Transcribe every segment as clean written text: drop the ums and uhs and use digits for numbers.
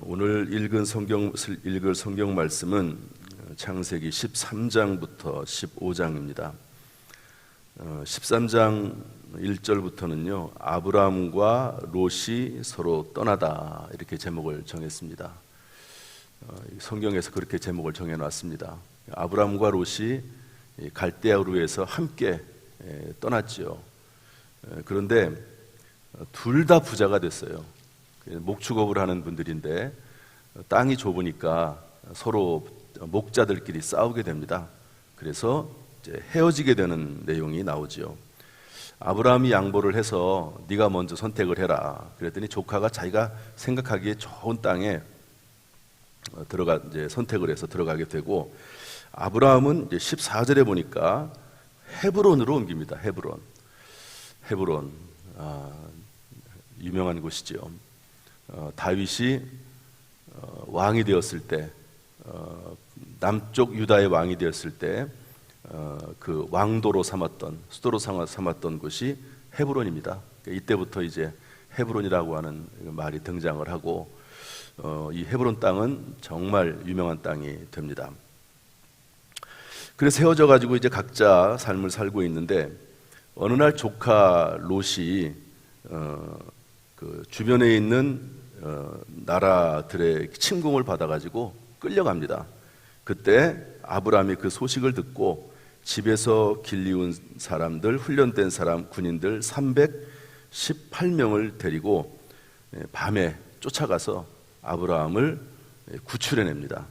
오늘 읽을 성경 말씀은 창세기 13장부터 15장입니다. 13장 1절부터는요, 아브라함과 롯이 서로 떠나다 이렇게 제목을 정했습니다. 성경에서 그렇게 제목을 정해놨습니다. 아브라함과 롯이 갈대아우르에서 함께 떠났지요. 그런데 둘 다 부자가 됐어요. 목축업을 하는 분들인데 땅이 좁으니까 서로 목자들끼리 싸우게 됩니다. 그래서 이제 헤어지게 되는 내용이 나오지요. 아브라함이 양보를 해서 네가 먼저 선택을 해라. 그랬더니 조카가 자기가 생각하기에 좋은 땅에 이제 선택을 해서 들어가게 되고, 아브라함은 이제 14절에 보니까 헤브론으로 옮깁니다. 헤브론, 유명한 곳이죠. 다윗이 왕이 되었을 때, 남쪽 유다의 왕이 되었을 때 그 왕도로 삼았던, 수도로 삼았던 곳이 헤브론입니다. 이때부터 이제 헤브론이라고 하는 말이 등장을 하고, 이 헤브론 땅은 정말 유명한 땅이 됩니다. 그래서 헤어져 가지고 이제 각자 삶을 살고 있는데, 어느 날 조카 롯이 그 주변에 있는 나라들의 침공을 받아가지고 끌려갑니다. 그때 아브라함이 그 소식을 듣고 집에서 길리운 사람들, 훈련된 사람, 군인들 318명을 데리고 밤에 쫓아가서 아브라함을 구출해냅니다.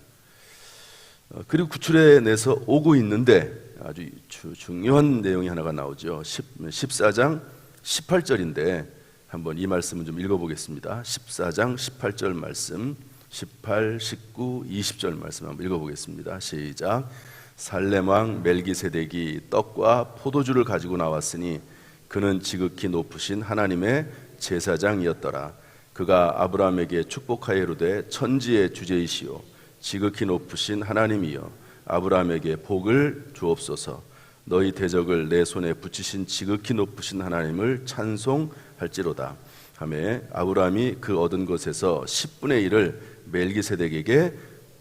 그리고 구출해내서 오고 있는데 아주 중요한 내용이 하나가 나오죠. 14장 18절인데 한번 이 말씀을 좀 읽어보겠습니다. 14장 18절 말씀, 18, 19, 20절 말씀 한번 읽어보겠습니다. 시작. 살렘 왕 멜기세덱이 떡과 포도주를 가지고 나왔으니 그는 지극히 높으신 하나님의 제사장이었더라. 그가 아브라함에게 축복하여 이르되 천지의 주제이시오 지극히 높으신 하나님이여 아브라함에게 복을 주옵소서. 너희 대적을 내 손에 붙이신 지극히 높으신 하나님을 찬송할지로다 하매 아브라함이 그 얻은 것에서 10분의 1을 멜기세덱에게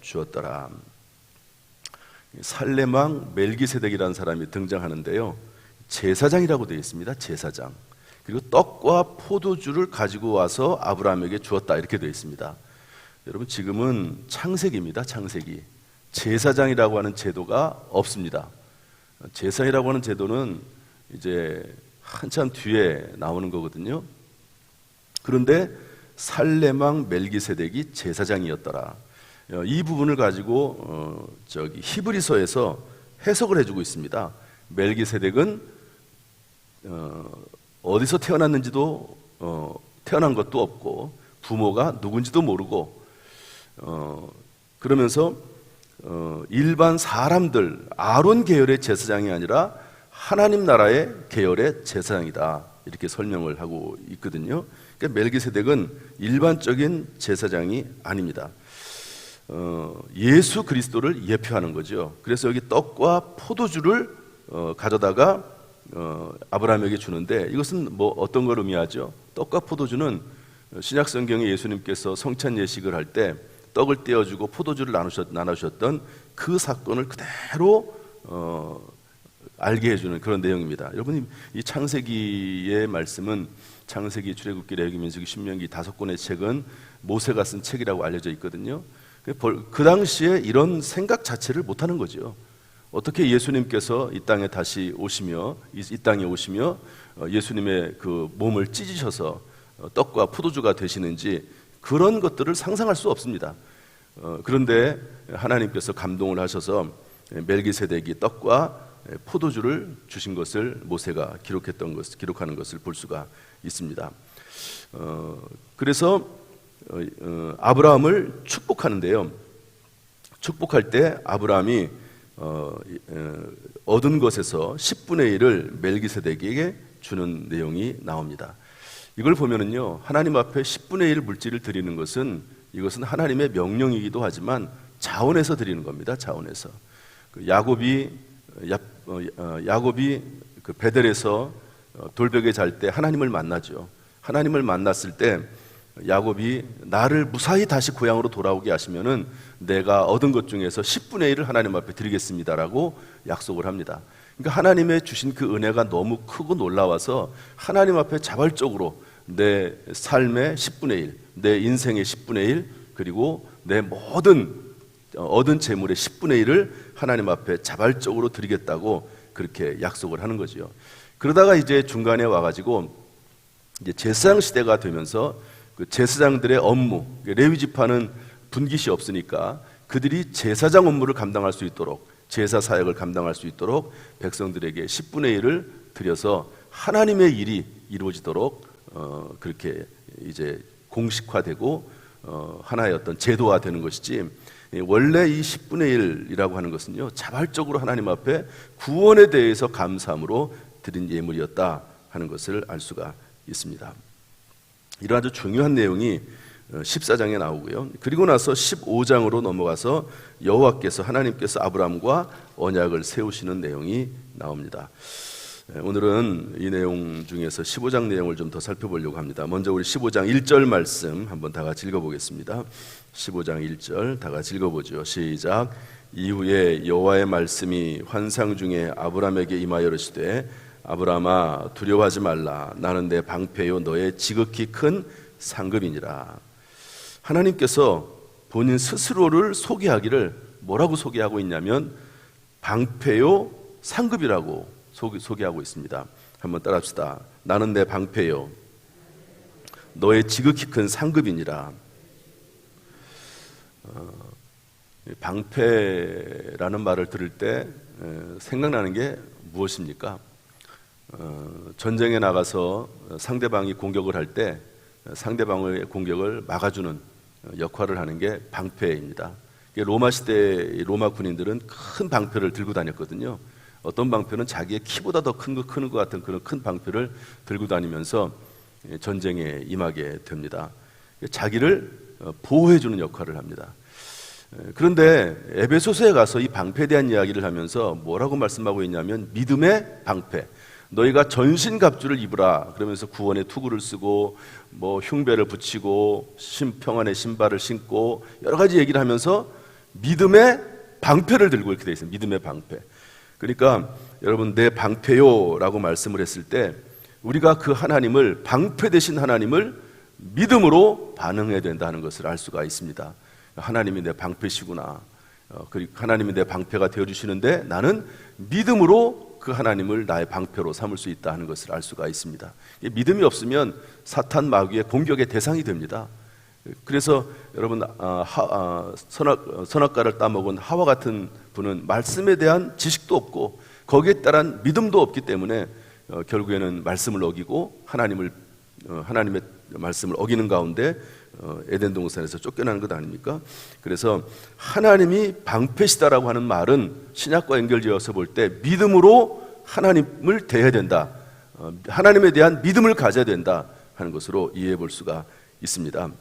주었더라. 살렘 왕 멜기세덱이라는 사람이 등장하는데요, 제사장이라고 되어 있습니다. 제사장. 그리고 떡과 포도주를 가지고 와서 아브라함에게 주었다 이렇게 되어 있습니다. 여러분, 지금은 창세기입니다. 창세기. 제사장이라고 하는 제도가 없습니다. 제사장이라고 하는 제도는 이제 한참 뒤에 나오는 거거든요. 그런데 살렘 왕 멜기세덱이 제사장이었더라. 이 부분을 가지고 히브리서에서 해석을 해주고 있습니다. 멜기세덱은 어디서 태어났는지도 태어난 것도 없고 부모가 누군지도 모르고 그러면서 일반 사람들, 아론 계열의 제사장이 아니라 하나님 나라의 계열의 제사장이다 이렇게 설명을 하고 있거든요. 그러니까 멜기세덱은 일반적인 제사장이 아닙니다. 예수 그리스도를 예표하는 거죠. 그래서 여기 떡과 포도주를 가져다가 아브라함에게 주는데, 이것은 뭐 어떤 걸 의미하죠? 떡과 포도주는 신약 성경에 예수님께서 성찬 예식을 할 때 떡을 떼어주고 포도주를 나누셨던 그 사건을 그대로 알게 해주는 그런 내용입니다. 여러분, 이 창세기의 말씀은 창세기, 출애굽기, 레위기, 민수기, 신명기 5권의 책은 모세가 쓴 책이라고 알려져 있거든요. 그 당시에 이런 생각 자체를 못하는 거죠. 어떻게 예수님께서 이 땅에 다시 오시며 이 땅에 오시며 예수님의 그 몸을 찢으셔서 떡과 포도주가 되시는지 그런 것들을 상상할 수 없습니다. 그런데 하나님께서 감동을 하셔서 멜기세덱이 떡과 포도주를 주신 것을 모세가 기록하는 것을 볼 수가 있습니다. 그래서 아브라함을 축복하는데요, 축복할 때 아브라함이 얻은 것에서 10분의 1을 멜기세덱에게 주는 내용이 나옵니다. 이걸 보면은요, 하나님 앞에 10분의 1 물질을 드리는 것은, 이것은 하나님의 명령이기도 하지만 자원에서 드리는 겁니다. 자원에서. 야곱이 그 베델에서 돌벽에 잘 때 하나님을 만나죠. 하나님을 만났을 때 야곱이 나를 무사히 다시 고향으로 돌아오게 하시면은 내가 얻은 것 중에서 10분의 1을 하나님 앞에 드리겠습니다라고 약속을 합니다. 그러니까 하나님의 주신 그 은혜가 너무 크고 놀라워서 하나님 앞에 자발적으로 내 삶의 10분의 1, 내 인생의 10분의 1, 그리고 내 모든 얻은 재물의 10분의 1을 하나님 앞에 자발적으로 드리겠다고 그렇게 약속을 하는 거지요. 그러다가 이제 중간에 와가지고 이제 제사장 시대가 되면서 그 제사장들의 업무, 레위 지파는 분깃이 없으니까 그들이 제사장 업무를 감당할 수 있도록, 제사 사역을 감당할 수 있도록 백성들에게 10분의 1을 드려서 하나님의 일이 이루어지도록 그렇게 이제 공식화되고 하나의 어떤 제도화 되는 것이지, 원래 이 10분의 1이라고 하는 것은요, 자발적으로 하나님 앞에 구원에 대해서 감사함으로 드린 예물이었다 하는 것을 알 수가 있습니다. 이런 아주 중요한 내용이 14장에 나오고요. 그리고 나서 15장으로 넘어가서 여호와께서, 하나님께서 아브라함과 언약을 세우시는 내용이 나옵니다. 오늘은 이 내용 중에서 15장 내용을 좀 더 살펴보려고 합니다. 먼저 우리 15장 1절 말씀 한번 다 같이 읽어보겠습니다. 15장 1절 다 같이 읽어보죠. 시작. 이후에 여호와의 말씀이 환상 중에 아브라함에게 임하여 이르시되 아브라함아 두려워하지 말라. 나는 내 방패요 너의 지극히 큰 상급이니라. 하나님께서 본인 스스로를 소개하기를 뭐라고 소개하고 있냐면 방패요 상급이라고 소개하고 있습니다. 한번 따라합시다. 나는 내 방패요 너의 지극히 큰 상급이니라. 방패라는 말을 들을 때 생각나는 게 무엇입니까? 전쟁에 나가서 상대방이 공격을 할 때 상대방의 공격을 막아주는 역할을 하는 게 방패입니다. 로마 시대 로마 군인들은 큰 방패를 들고 다녔거든요. 어떤 방패는 자기의 키보다 더 큰 것 같은 그런 큰 방패를 들고 다니면서 전쟁에 임하게 됩니다. 자기를 보호해주는 역할을 합니다. 그런데 에베소서에 가서 이 방패에 대한 이야기를 하면서 뭐라고 말씀하고 있냐면 믿음의 방패, 너희가 전신갑주를 입으라 그러면서 구원의 투구를 쓰고 뭐 흉배를 붙이고 평안의 신발을 신고 여러 가지 얘기를 하면서 믿음의 방패를 들고 이렇게 되어 있어요. 믿음의 방패. 그러니까 여러분 내 방패요 라고 말씀을 했을 때 우리가 그 하나님을, 방패 되신 하나님을 믿음으로 반응해야 된다는 것을 알 수가 있습니다. 하나님이 내 방패시구나. 그리고 하나님이 내 방패가 되어주시는데 나는 믿음으로 그 하나님을 나의 방패로 삼을 수 있다 하는 것을 알 수가 있습니다. 믿음이 없으면 사탄 마귀의 공격의 대상이 됩니다. 그래서 여러분 선악과를 따먹은 하와 같은 분은 말씀에 대한 지식도 없고 거기에 따른 믿음도 없기 때문에 결국에는 말씀을 어기고 하나님의 말씀을 어기는 가운데 에덴 동산에서 쫓겨나는 것 아닙니까? 그래서 하나님이 방패시다라고 하는 말은 신약과 연결지어서 볼 때 믿음으로 하나님을 대해야 된다, 하나님에 대한 믿음을 가져야 된다 하는 것으로 이해해 볼 수가 있습니다.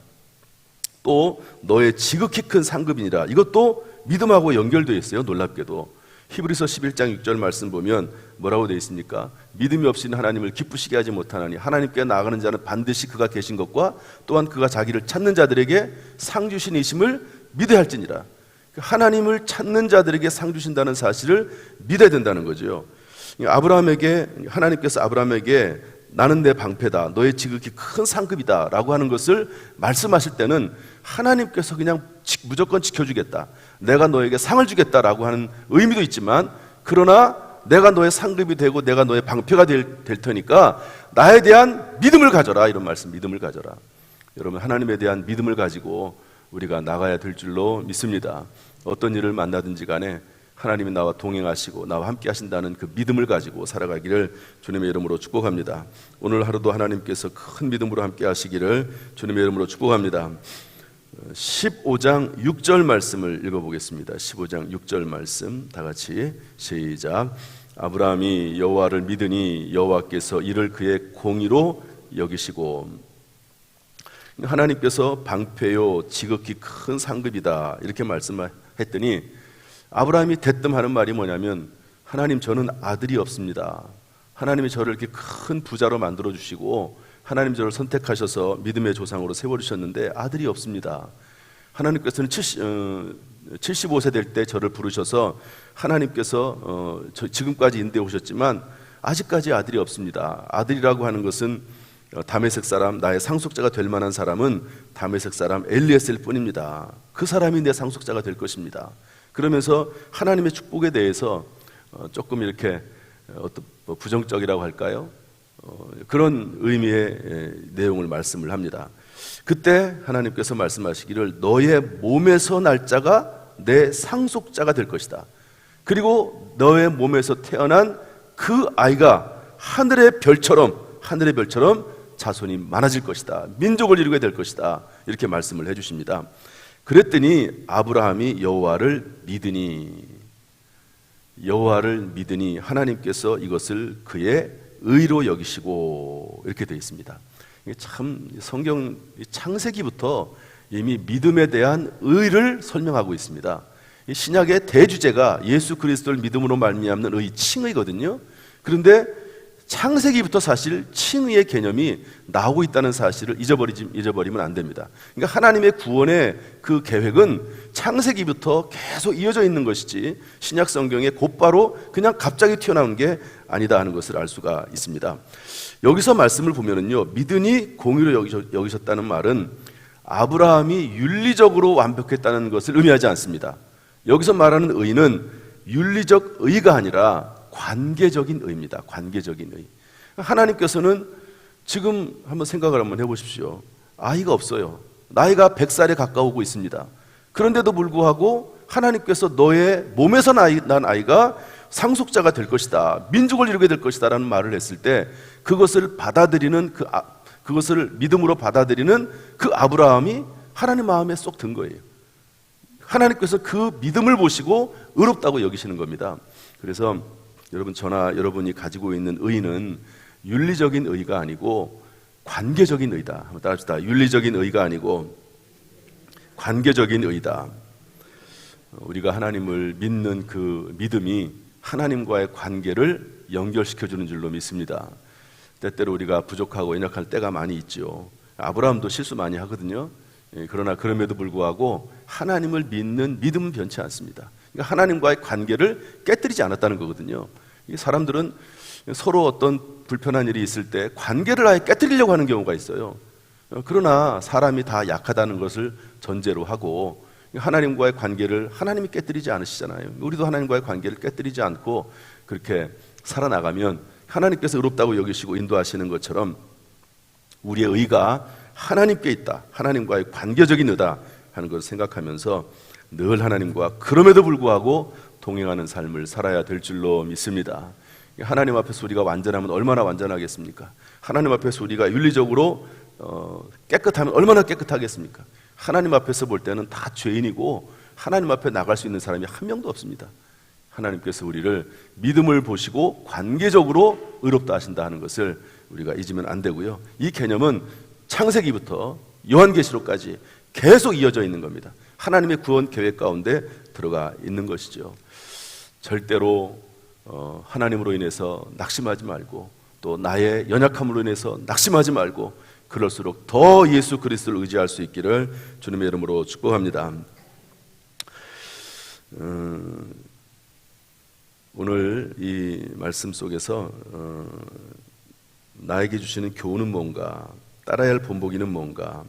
또 너의 지극히 큰 상급이니라, 이것도 믿음하고 연결되어 있어요. 놀랍게도 히브리서 11장 6절 말씀 보면 뭐라고 되어 있습니까? 믿음이 없이는 하나님을 기쁘시게 하지 못하나니 하나님께 나아가는 자는 반드시 그가 계신 것과 또한 그가 자기를 찾는 자들에게 상 주신 이심을 믿어야 할지니라. 하나님을 찾는 자들에게 상 주신다는 사실을 믿어야 된다는 거죠. 하나님께서 아브라함에게 나는 내 방패다, 너의 지극히 큰 상급이다 라고 하는 것을 말씀하실 때는 하나님께서 그냥 무조건 지켜주겠다, 내가 너에게 상을 주겠다라고 하는 의미도 있지만, 그러나 내가 너의 상급이 되고 내가 너의 방패가 될 테니까 나에 대한 믿음을 가져라, 이런 말씀. 믿음을 가져라. 여러분, 하나님에 대한 믿음을 가지고 우리가 나가야 될 줄로 믿습니다. 어떤 일을 만나든지 간에 하나님이 나와 동행하시고 나와 함께 하신다는 그 믿음을 가지고 살아가기를 주님의 이름으로 축복합니다. 오늘 하루도 하나님께서 큰 믿음으로 함께 하시기를 주님의 이름으로 축복합니다. 15장 6절 말씀을 읽어보겠습니다. 15장 6절 말씀 다 같이 시작. 아브라함이 여호와를 믿으니 여호와께서 이를 그의 공의로 여기시고. 하나님께서 방패요 지극히 큰 상급이다 이렇게 말씀했더니 아브라함이 대뜸 하는 말이 뭐냐면, 하나님 저는 아들이 없습니다. 하나님이 저를 이렇게 큰 부자로 만들어 주시고 하나님 저를 선택하셔서 믿음의 조상으로 세워주셨는데 아들이 없습니다. 하나님께서는 75세 될 때 저를 부르셔서 하나님께서 지금까지 인도해 오셨지만 아직까지 아들이 없습니다. 아들이라고 하는 것은 다메섹 사람, 나의 상속자가 될 만한 사람은 다메섹 사람 엘리에셀 뿐입니다. 그 사람이 내 상속자가 될 것입니다. 그러면서 하나님의 축복에 대해서 조금 이렇게 어떤 부정적이라고 할까요? 그런 의미의 내용을 말씀을 합니다. 그때 하나님께서 말씀하시기를 너의 몸에서 날 자가 내 상속자가 될 것이다. 그리고 너의 몸에서 태어난 그 아이가 하늘의 별처럼 자손이 많아질 것이다. 민족을 이루게 될 것이다. 이렇게 말씀을 해주십니다. 그랬더니 아브라함이 여호와를 믿으니 하나님께서 이것을 그의 의로 여기시고 이렇게 되어 있습니다. 참 성경 창세기부터 이미 믿음에 대한 의를 설명하고 있습니다. 신약의 대주제가 예수 그리스도를 믿음으로 말미암는 의, 칭의거든요. 그런데 창세기부터 사실 칭의의 개념이 나오고 있다는 사실을 잊어버리면 안 됩니다. 그러니까 하나님의 구원의 그 계획은 창세기부터 계속 이어져 있는 것이지 신약 성경에 곧바로 그냥 갑자기 튀어나온 게 아니다 하는 것을 알 수가 있습니다. 여기서 말씀을 보면은요, 믿으니 공의로 여기셨다는 말은 아브라함이 윤리적으로 완벽했다는 것을 의미하지 않습니다. 여기서 말하는 의는 윤리적 의가 아니라 관계적인 의입니다. 관계적인 의. 하나님께서는 지금 한번 생각을 한번 해보십시오. 아이가 없어요. 나이가 100살에 가까우고 있습니다. 그런데도 불구하고 하나님께서 너의 몸에서 난 아이가 상속자가 될 것이다, 민족을 이루게 될 것이다 라는 말을 했을 때 그것을 받아들이는 그것을 믿음으로 받아들이는 그 아브라함이 하나님 마음에 쏙 든 거예요. 하나님께서 그 믿음을 보시고 의롭다고 여기시는 겁니다. 그래서 여러분, 저나 여러분이 가지고 있는 의는 윤리적인 의가 아니고 관계적인 의다. 한번 따라합시다. 윤리적인 의가 아니고 관계적인 의다. 우리가 하나님을 믿는 그 믿음이 하나님과의 관계를 연결시켜주는 줄로 믿습니다. 때때로 우리가 부족하고 연약할 때가 많이 있죠. 아브라함도 실수 많이 하거든요. 그러나 그럼에도 불구하고 하나님을 믿는 믿음은 변치 않습니다. 그러니까 하나님과의 관계를 깨뜨리지 않았다는 거거든요. 사람들은 서로 어떤 불편한 일이 있을 때 관계를 아예 깨뜨리려고 하는 경우가 있어요. 그러나 사람이 다 약하다는 것을 전제로 하고 하나님과의 관계를 하나님이 깨뜨리지 않으시잖아요. 우리도 하나님과의 관계를 깨뜨리지 않고 그렇게 살아나가면 하나님께서 의롭다고 여기시고 인도하시는 것처럼 우리의 의가 하나님께 있다, 하나님과의 관계적인 의다 하는 것을 생각하면서 늘 하나님과 그럼에도 불구하고 동행하는 삶을 살아야 될 줄로 믿습니다. 하나님 앞에서 우리가 완전하면 얼마나 완전하겠습니까? 하나님 앞에서 우리가 윤리적으로 깨끗하면 얼마나 깨끗하겠습니까? 하나님 앞에서 볼 때는 다 죄인이고 하나님 앞에 나갈 수 있는 사람이 한 명도 없습니다. 하나님께서 우리를 믿음을 보시고 관계적으로 의롭다 하신다 하는 것을 우리가 잊으면 안 되고요. 이 개념은 창세기부터 요한계시록까지 계속 이어져 있는 겁니다. 하나님의 구원 계획 가운데 들어가 있는 것이죠. 절대로 하나님으로 인해서 낙심하지 말고 또 나의 연약함으로 인해서 낙심하지 말고 그럴수록 더 예수 그리스도를 의지할 수 있기를 주님의 이름으로 축복합니다. 오늘 이 말씀 속에서 나에게 주시는 교훈은 뭔가, 따라야 할 본보기는 뭔가,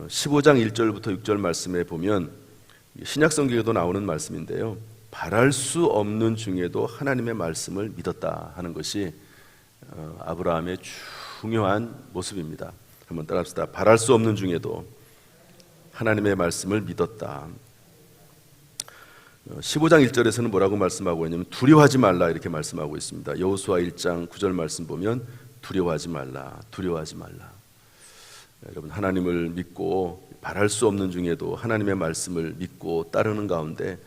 15장 1절부터 6절 말씀에 보면 신약성경에도 나오는 말씀인데요, 바랄 수 없는 중에도 하나님의 말씀을 믿었다 하는 것이 아브라함의 중요한 모습입니다. 한번 따라합시다. 바랄 수 없는 중에도 하나님의 말씀을 믿었다. 15장 1절에서는 뭐라고 말씀하고 있냐면 두려워하지 말라 이렇게 말씀하고 있습니다. 여호수아 1장 9절 말씀 보면 두려워하지 말라, 두려워하지 말라. 여러분, 하나님을 믿고 바랄 수 없는 중에도 하나님의 말씀을 믿고 따르는 가운데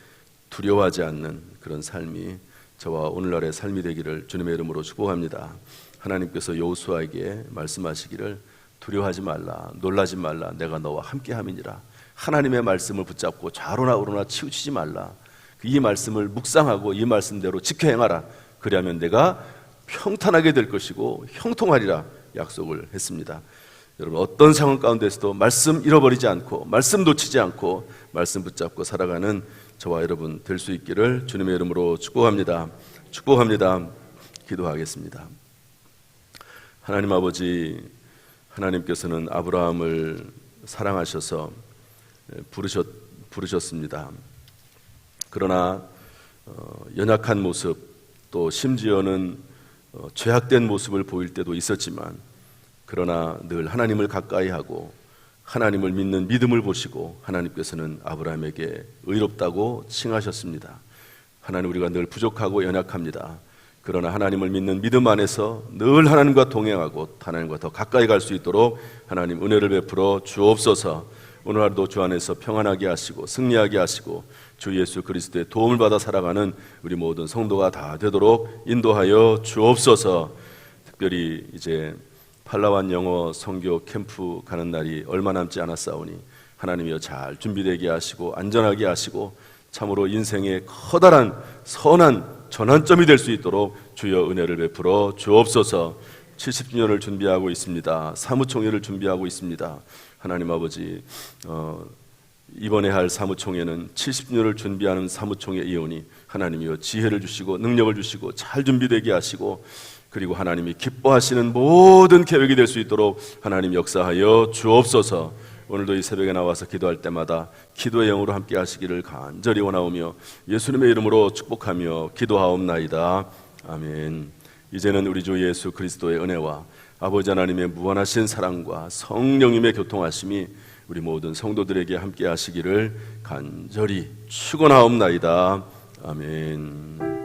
두려워하지 않는 그런 삶이 저와 오늘날의 삶이 되기를 주님의 이름으로 축복합니다. 하나님께서 여호수아에게 말씀하시기를 두려워하지 말라, 놀라지 말라, 내가 너와 함께함이니라. 하나님의 말씀을 붙잡고 좌로나 우로나 치우치지 말라. 이 말씀을 묵상하고 이 말씀대로 지켜 행하라. 그리하면 내가 평탄하게 될 것이고 형통하리라 약속을 했습니다. 여러분, 어떤 상황 가운데서도 말씀 잃어버리지 않고 말씀 놓치지 않고 말씀 붙잡고 살아가는 저와 여러분 될 수 있기를 주님의 이름으로 축복합니다. 기도하겠습니다. 하나님 아버지, 하나님께서는 아브라함을 사랑하셔서 부르셨습니다. 그러나 연약한 모습, 또 심지어는 죄악된 모습을 보일 때도 있었지만, 그러나 늘 하나님을 가까이 하고 하나님을 믿는 믿음을 보시고 하나님께서는 아브라함에게 의롭다고 칭하셨습니다. 하나님, 우리가 늘 부족하고 연약합니다. 그러나 하나님을 믿는 믿음 안에서 늘 하나님과 동행하고 하나님과 더 가까이 갈 수 있도록 하나님 은혜를 베풀어 주옵소서. 오늘 하루도 주 안에서 평안하게 하시고 승리하게 하시고 주 예수 그리스도의 도움을 받아 살아가는 우리 모든 성도가 다 되도록 인도하여 주옵소서. 특별히 이제 팔라완 영어 선교 캠프 가는 날이 얼마 남지 않았사오니 하나님이여 잘 준비되게 하시고 안전하게 하시고 참으로 인생의 커다란 선한 전환점이 될 수 있도록 주여 은혜를 베풀어 주옵소서. 70주년을 준비하고 있습니다. 사무총회를 준비하고 있습니다. 하나님 아버지, 이번에 할 사무총회는 70주년을 준비하는 사무총회이오니 하나님이여 지혜를 주시고 능력을 주시고 잘 준비되게 하시고, 그리고 하나님이 기뻐하시는 모든 계획이 될 수 있도록 하나님 역사하여 주옵소서. 오늘도 이 새벽에 나와서 기도할 때마다 기도의 영으로 함께 하시기를 간절히 원하오며 예수님의 이름으로 축복하며 기도하옵나이다. 아멘. 이제는 우리 주 예수 그리스도의 은혜와 아버지 하나님의 무한하신 사랑과 성령님의 교통하심이 우리 모든 성도들에게 함께 하시기를 간절히 축원하옵나이다. 아멘.